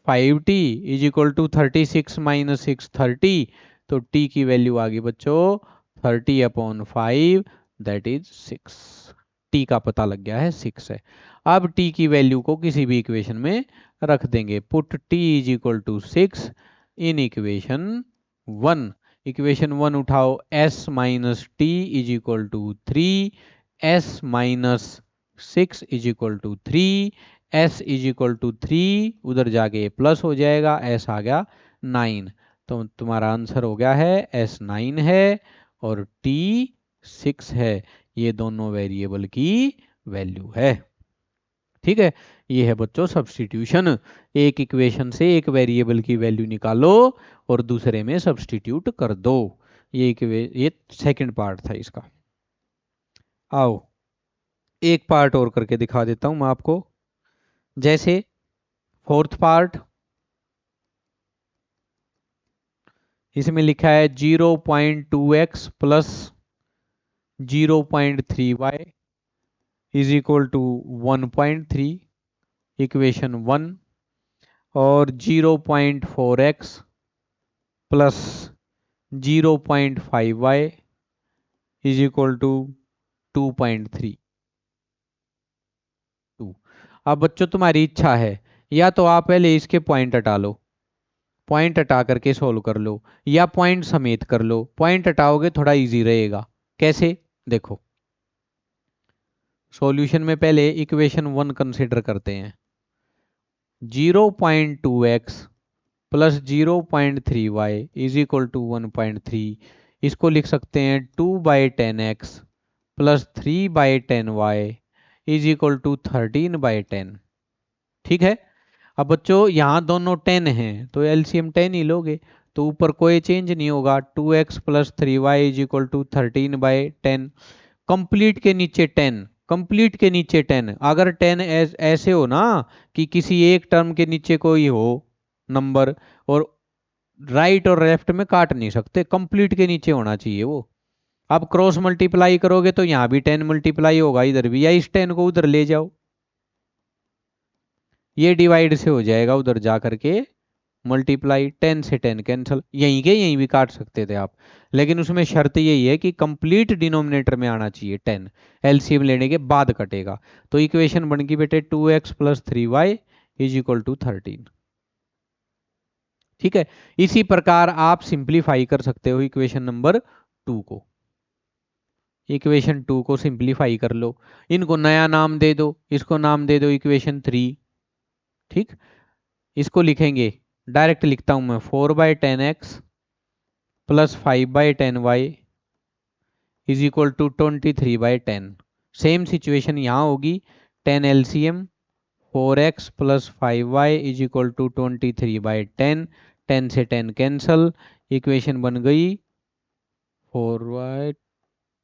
[SPEAKER 1] 5t is equal to 36 minus 6 30, तो t की वैल्यू आ गई बच्चों 30 अपॉन 5 दैट इज 6। t का पता लग गया है 6 है। अब t की वैल्यू को किसी भी इक्वेशन में रख देंगे, put t is equal to 6 in equation 1। Equation 1 उठाओ, s minus t is equal to 3, s minus 6 is equal to 3, s is equal to 3 उधर जाके प्लस हो जाएगा, s आ गया 9, तो तुम्हारा आंसर हो गया है s 9 है और t 6 है। ये दोनों वेरिएबल की वैल्यू है, ठीक है। ये है बच्चों सब्स्टिट्यूशन, एक इक्वेशन से एक वेरिएबल की वैल्यू निकालो और दूसरे में सब्स्टिट्यूट कर दो। ये सेकंड पार्ट था इसका। आओ एक पार्ट और करके दिखा देता हूं मैं आपको। जैसे फोर्थ पार्ट, इसमें लिखा है 0.2x plus 0.3y is equal to 1.3, equation 1, और 0.4x plus 0.5y is equal to 2.3। अब बच्चों तुम्हारी इच्छा है, या तो आप पहले इसके पॉइंट हटा लो, पॉइंट हटा करके सोल्व कर लो, या पॉइंट समेत कर लो। पॉइंट हटाओगे थोड़ा इजी रहेगा। कैसे, देखो सॉल्यूशन में पहले इक्वेशन 1 कंसीडर करते हैं, 0.2x plus 0.3y is equal to 1.3, इसको लिख सकते हैं 2/10x plus 3/10y is equal to 13/10, ठीक है। अब बच्चों यहाँ दोनों 10 हैं तो एलसीएम 10 ही लोगे, तो ऊपर कोई चेंज नहीं होगा, 2x plus 3y is equal to 13/10, complete के नीचे 10, कंप्लीट के नीचे 10, अगर 10 ऐसे हो ना कि किसी एक टर्म के नीचे कोई हो नंबर और राइट और लेफ्ट में काट नहीं सकते, कंप्लीट के नीचे होना चाहिए वो। अब क्रॉस मल्टीप्लाई करोगे तो यहाँ भी 10 मल्टीप्लाई होगा इधर भी, या इस 10 को उधर ले जाओ, ये डिवाइड से हो जाएगा उधर जा करके मल्टीप्लाई, 10 से 10 कैंसिल, यहीं के यहीं भी काट सकते थे आप, लेकिन उसमें शर्त यही है कि कंप्लीट डिनोमिनेटर में आना चाहिए 10, एलसीएम लेने के बाद कटेगा। तो इक्वेशन बन गई बेटे 2x plus 3y is equal to 13, ठीक है। इसी प्रकार आप सिंप्लीफाई कर सकते हो इक्वेशन नंबर 2 को, इक्वेशन 2 को सिंप्लीफाई कर लो, इनको नया नाम दे दो, इसको नाम दे दो इक्वेशन 3, ठीक। इसको लिखेंगे, डायरेक्ट लिखता हूं मैं, 4/10x plus 5/10y is equal to 23/10। Same situation यहाँ होगी, 10 LCM, 4x plus 5y is equal to 23/10, 10 से 10 कैंसल, इक्वेशन बन गई 4y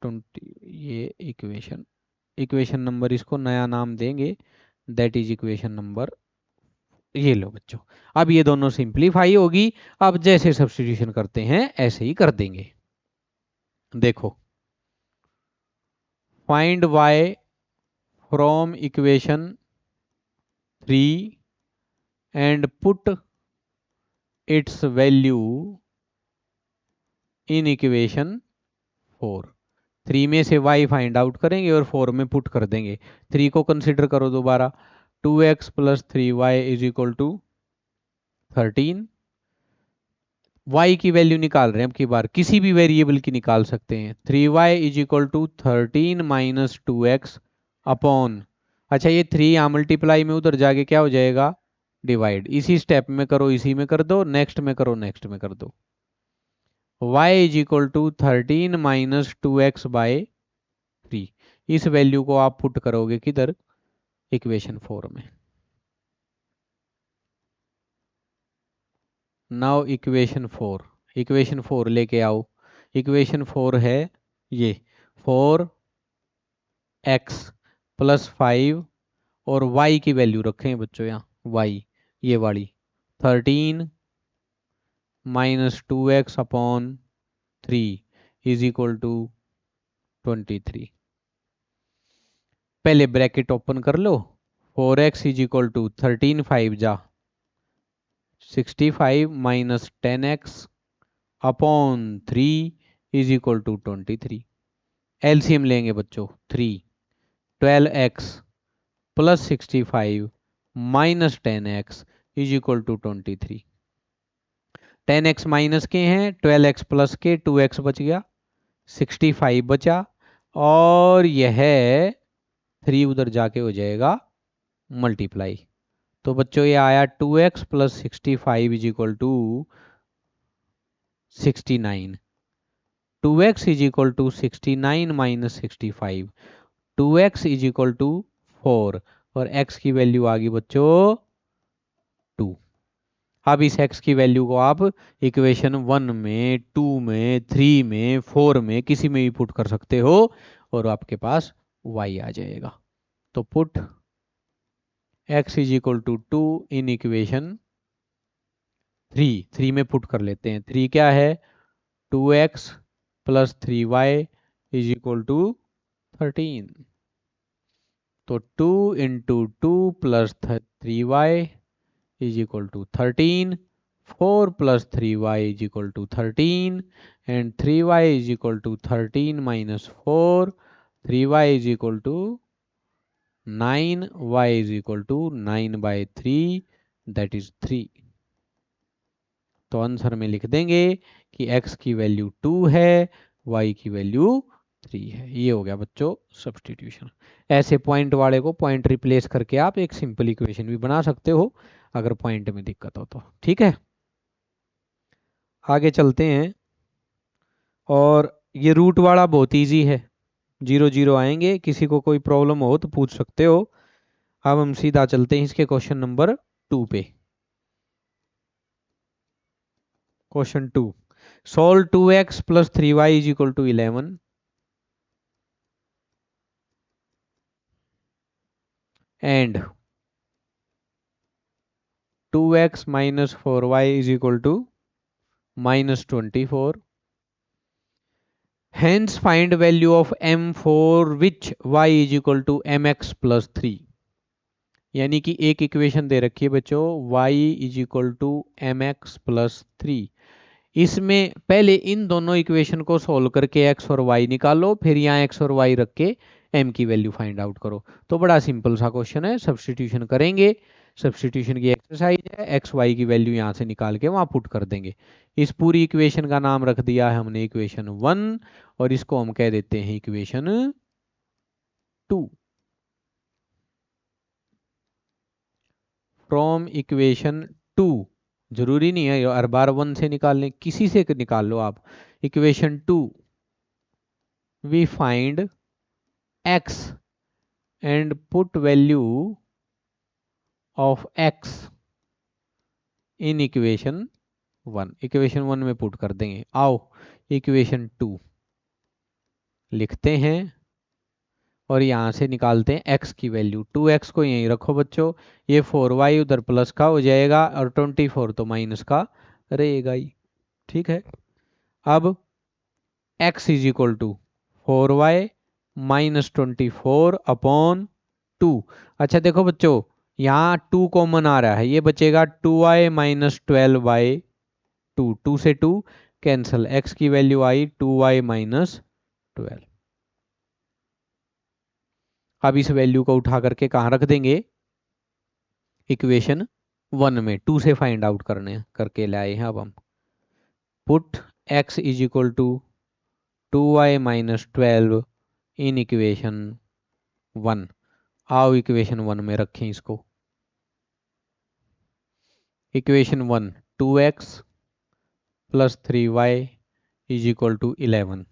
[SPEAKER 1] 20, ये इक्वेशन इक्वेशन नंबर इसको नया नाम देंगे, दैट इज इक्वेशन नंबर। ये लो बच्चों, अब ये दोनों सिंप्लीफाई होगी। अब जैसे सब्स्टिट्यूशन करते हैं ऐसे ही कर देंगे। देखो, find y from equation 3 and put it's value in equation 4। 3 में से y फाइंड आउट करेंगे और 4 में पुट कर देंगे। 3 को कंसिडर करो दोबारा, 2x plus 3y is equal to 13। y की वैल्यू निकाल रहे हैं, अब की बार किसी भी वेरिएबल की निकाल सकते हैं। 3y is equal to 13 minus 2x upon, अच्छा ये 3 यहाँ मल्टीप्लाई में उधर जाके क्या हो जाएगा, डिवाइड। इसी स्टेप में करो, इसी में कर दो, नेक्स्ट में करो, नेक्स्ट में कर दो। y is equal to 13 minus 2x by 3। इस वैल्यू को आप पुट करोगे किधर, इक्वेशन 4 में। नाउ इक्वेशन 4, इक्वेशन 4 लेके आओ। इक्वेशन 4 है ये 4x प्लस 5 और y की वैल्यू रखें बच्चों यहाँ, y ये वाली 13 minus 2x upon 3 is equal to 23। पहले ब्रैकेट ओपन कर लो, 4x इज इक्वल टू 13 5 जा 65 minus 10x upon 3 is equal to 23। LCM लेंगे बच्चों, 3 12x plus 65 minus 10x is equal to 23। 10x minus के हैं, 12x प्लस के, 2x बच गया, 65 बचा, और यह 3 उधर जाके हो जाएगा मल्टीप्लाई। तो बच्चों ये आया 2x plus 65 is equal to 69। 2x is equal to 69 minus 65, 2x is equal to 4 और x की वैल्यू आ गई बच्चों 2। अब इस x की वैल्यू को आप इक्वेशन 1 में, 2 में, 3 में, 4 में किसी में भी पुट कर सकते हो और आपके पास y आ जाएगा। तो put x is equal to 2 in equation 3 में पुट कर लेते हैं। 3 क्या है, 2x plus 3y is equal to 13। तो 2 into 2 plus 3y is equal to 13, 4 plus 3y is equal to 13 and 3y is equal to 13 minus 4, 3y is equal to 9, y is equal to 9 by 3 that is 3। तो answer में लिख देंगे कि x की value 2 है, y की value 3 है। ये हो गया बच्चों सब्स्टिट्यूशन। ऐसे पॉइंट वाले को पॉइंट रिप्लेस करके आप एक सिंपल इक्वेशन भी बना सकते हो अगर पॉइंट में दिक्कत हो तो। ठीक है, आगे चलते हैं। और ये रूट वाला बहुत इजी है, 0 0 आएंगे, किसी को कोई प्रॉब्लम हो तो पूछ सकते हो। अब हम सीधा चलते हैं इसके क्वेश्चन नंबर 2 पे। Question 2, solve 2x plus 3y is equal to 11 and 2x minus 4y is equal to minus 24। Hence find value of m for which y is equal to mx plus 3। यानी कि एक equation दे रखी है बच्चों, y is equal to m x plus 3। इसमें पहले इन दोनों equation को सोल्व करके x और y निकालो, फिर यहाँ x और y रख के m की वैल्यू फाइंड आउट करो। तो बड़ा सिंपल सा क्वेश्चन है, सब्स्टिट्यूशन करेंगे, सब्स्टिट्यूशन की एक्सरसाइज है, एक्स वाई की वैल्यू यहाँ से निकाल के वहाँ पुट कर देंगे। इस पूरी इक्वेशन का नाम रख दिया है हमने इक्वेशन 1 और इसको हम कह देते हैं इक्वेशन 2। फ्रॉम इक्वेशन 2, जरूरी नहीं है हर बार 1 से निकालने, किसी से निकाल लो आप। Equation 2 we find x and put value of x in equation 1। Equation 1 में पुट कर देंगे। आओ इक्वेशन 2 लिखते हैं और यहाँ से निकालते हैं x की वैल्यू। 2x को यहीं रखो बच्चों, ये 4y उधर प्लस का हो जाएगा और 24 तो माइनस का रहेगा ही। ठीक है, अब x is equal to 4y minus 24 upon 2। अच्छा देखो बच्चों, यहाँ 2 कॉमन आ रहा है, ये बचेगा 2y माइनस 12/2, 2 से 2 कैंसल, x की वैल्यू आई 2y माइनस 12। अब इस वैल्यू को उठा करके कहाँ रख देंगे, इक्वेशन 1 में। 2 से फाइंड आउट करके लाए हैं। अब हम put x is equal to 2y minus 12 in equation 1। आओ इक्वेशन 1 में रखें इसको। Equation 1 2x plus 3y is equal to 11,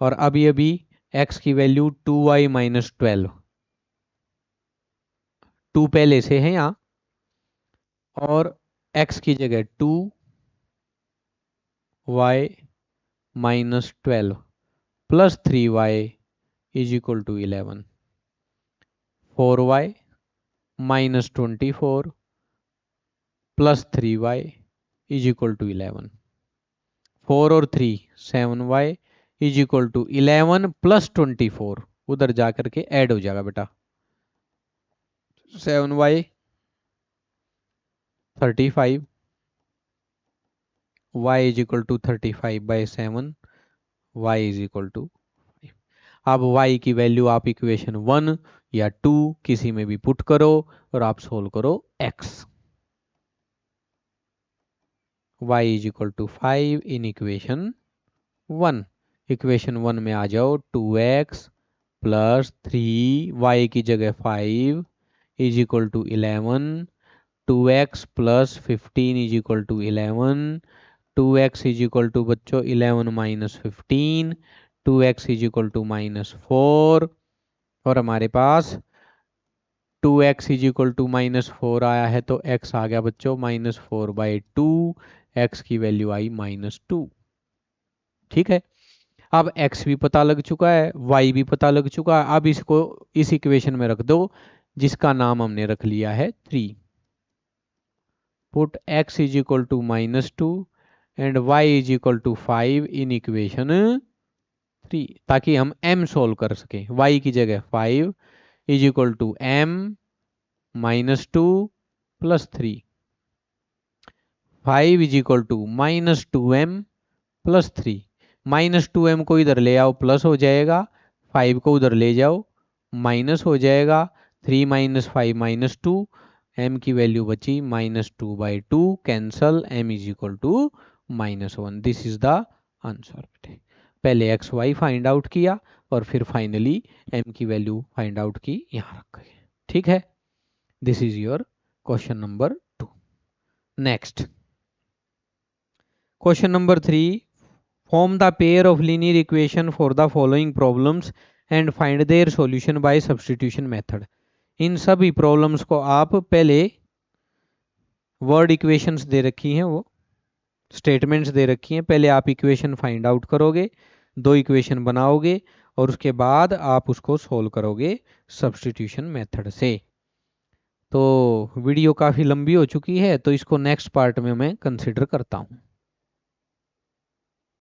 [SPEAKER 1] और अभी अभी x की वैल्यू 2y माइनस 12, 2 पहले से है यहाँ, और x की जगह 2y minus 12 plus 3y is equal to 11, 4y minus 24 plus 3y is equal to 11, 4 और 3 7y is equal to 11 plus 24, उधर जाकर के ऐड हो जाएगा बेटा। 7y 35, y is equal to 35/7, y is equal to 5। अब y की वैल्यू आप इक्वेशन 1 या 2 किसी में भी पुट करो और आप सोल्व करो x। y is equal to 5 in equation 1। Equation 1 में आ जाओ, 2x प्लस 3y की जगह 5 is equal to 11, 2x plus 15 is equal to 11, 2x is equal to बच्चों 11 minus 15, 2x is equal to minus 4, और हमारे पास 2x is equal to minus 4 आया है, तो x आ गया बच्चों माइनस 4/2, x की वैल्यू आई माइनस 2। ठीक है, अब x भी पता लग चुका है, y भी पता लग चुका है। अब इसको इस इक्वेशन में रख दो जिसका नाम हमने रख लिया है 3। Put x is equal to minus 2 and y is equal to 5 in equation 3, ताकि हम m सोल्व कर सकें। y की जगह 5 is equal to m minus 2 plus 3, 5 is equal to minus 2m plus 3, minus 2m को इधर ले आओ प्लस हो जाएगा, 5 को उधर ले जाओ माइनस हो जाएगा, 3 माइनस 5 माइनस 2, m की वैल्यू बची minus 2/2 cancel, m is equal to minus 1। This is the answer. पहले एक्स वाई फाइंड आउट किया और फिर फाइनली m की वैल्यू फाइंड आउट की, यहाँ रख गए। ठीक है, this is your question number 2। Next question number 3, form the pair of linear equation for the following problems and find their solution by substitution method। इन सभी प्रॉब्लम्स को आप पहले वर्ड इक्वेशंस दे रखी हैं, वो स्टेटमेंट्स दे रखी हैं, पहले आप इक्वेशन फाइंड आउट करोगे, 2 इक्वेशन बनाओगे और उसके बाद आप उसको सोल्व करोगे सब्स्टिट्यूशन मेथड से। तो वीडियो काफ़ी लंबी हो चुकी है, तो इसको नेक्स्ट पार्ट में मैं कंसिडर करता हूँ।